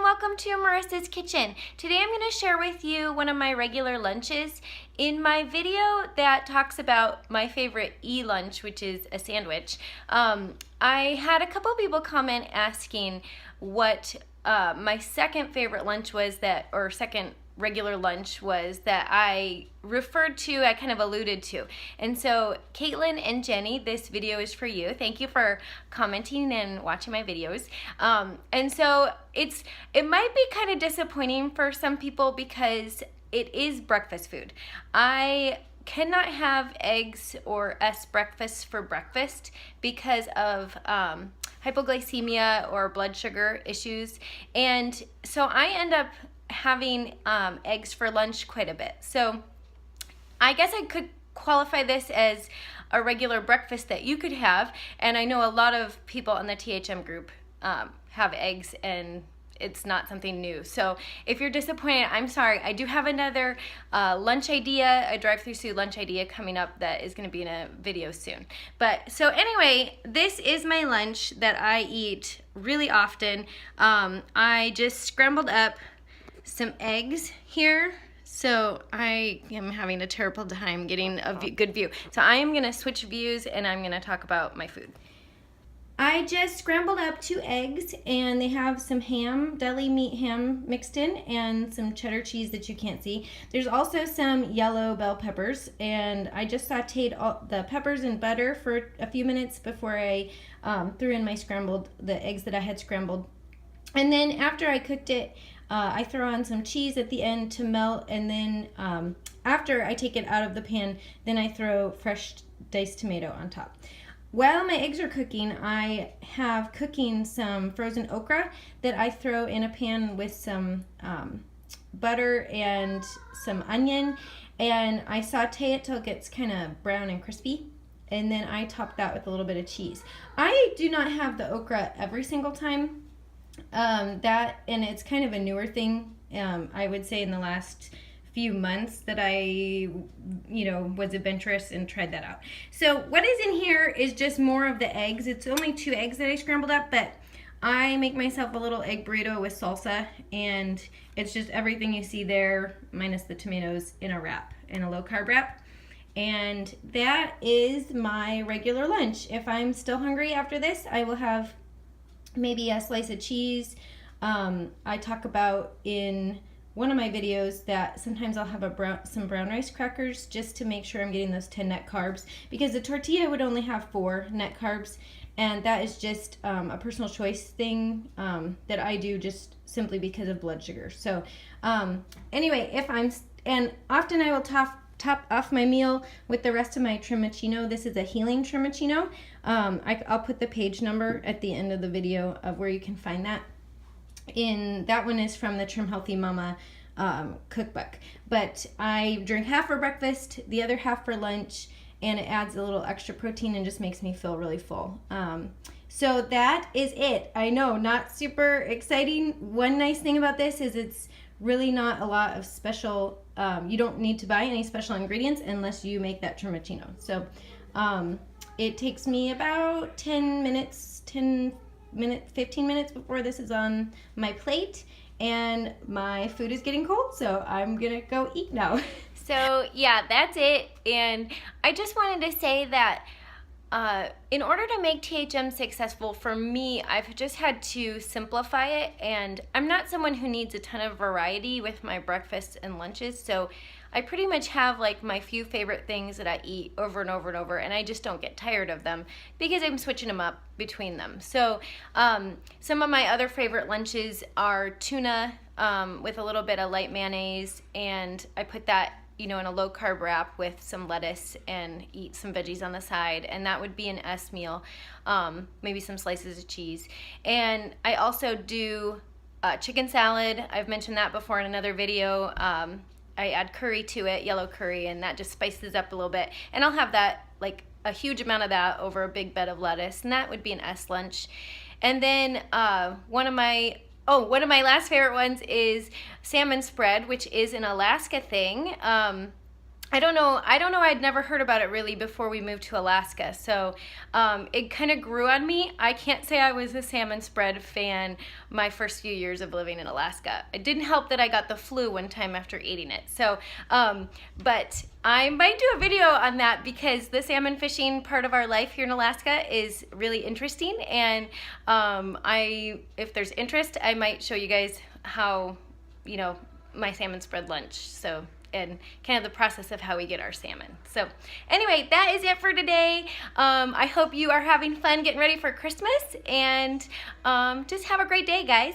welcome to Marissa's Kitchen. Today I'm going to share with you one of my regular lunches. In my video that talks about my favorite lunch, which is a sandwich, I had a couple people comment asking what my second favorite lunch was or second regular lunch was that I referred to, I kind of alluded to. And so Caitlin and Jenny, this video is for you. Thank you for commenting and watching my videos. And so it might be kind of disappointing for some people because it is breakfast food. I cannot have eggs or breakfast for breakfast because of hypoglycemia or blood sugar issues. And so I end up having eggs for lunch quite a bit. So I guess I could qualify this as a regular breakfast that you could have, and I know a lot of people in the THM group have eggs and it's not something new. So if you're disappointed, I'm sorry. I do have another lunch idea, a drive-through lunch idea coming up that is going to be in a video soon. But so anyway, this is my lunch that I eat really often. I just scrambled up some eggs here. So I am having a terrible time getting a good view. So I am gonna switch views and I'm gonna talk about my food. I just scrambled up 2 eggs and they have some ham, deli meat ham mixed in, and some cheddar cheese that you can't see. There's also some yellow bell peppers, and I just sauteed all the peppers in butter for a few minutes before I threw in the eggs that I had scrambled. And then after I cooked it, I throw on some cheese at the end to melt, and then after I take it out of the pan, then I throw fresh diced tomato on top. While my eggs are cooking, I have cooking some frozen okra that I throw in a pan with some butter and some onion, and I saute it till it gets kind of brown and crispy, and then I top that with a little bit of cheese. I do not have the okra every single time. And it's kind of a newer thing, I would say in the last few months that I, was adventurous and tried that out. So what is in here is just more of the eggs. It's only 2 eggs that I scrambled up, but I make myself a little egg burrito with salsa, and it's just everything you see there minus the tomatoes in a wrap, in a low carb wrap. And that is my regular lunch. If I'm still hungry after this, I will have maybe a slice of cheese. I talk about in one of my videos that sometimes I'll have some brown rice crackers just to make sure I'm getting those 10 net carbs, because the tortilla would only have 4 net carbs, and that is just a personal choice thing that I do just simply because of blood sugar. So anyway, and often I will top off my meal with the rest of my trimacino. This is a healing trimacino. I'll put the page number at the end of the video of where you can find that. That one is from the Trim Healthy Mama cookbook. But I drink half for breakfast, the other half for lunch, and it adds a little extra protein and just makes me feel really full. So that is it. I know, not super exciting. One nice thing about this is it's really not a lot of special, you don't need to buy any special ingredients unless you make that trimacino. So it takes me about 15 minutes before this is on my plate, and my food is getting cold, so I'm gonna go eat now. So yeah, that's it. And I just wanted to say that in order to make THM successful for me, I've just had to simplify it, and I'm not someone who needs a ton of variety with my breakfasts and lunches, so I pretty much have like my few favorite things that I eat over and over and over, and I just don't get tired of them because I'm switching them up between them. So some of my other favorite lunches are tuna with a little bit of light mayonnaise, and I put that in a low carb wrap with some lettuce and eat some veggies on the side, and that would be an S meal, maybe some slices of cheese. And I also do chicken salad. I've mentioned that before in another video. I add curry to it, yellow curry, and that just spices up a little bit. And I'll have that, like a huge amount of that over a big bed of lettuce, and that would be an S lunch. And then one of my last favorite ones is salmon spread, which is an Alaska thing. I don't know. I'd never heard about it really before we moved to Alaska. So it kind of grew on me. I can't say I was a salmon spread fan my first few years of living in Alaska. It didn't help that I got the flu one time after eating it. So, but I might do a video on that because the salmon fishing part of our life here in Alaska is really interesting. And if there's interest, I might show you guys how, my salmon spread lunch. So, and kind of the process of how we get our salmon. So anyway, that is it for today. I hope you are having fun getting ready for Christmas, and just have a great day, guys.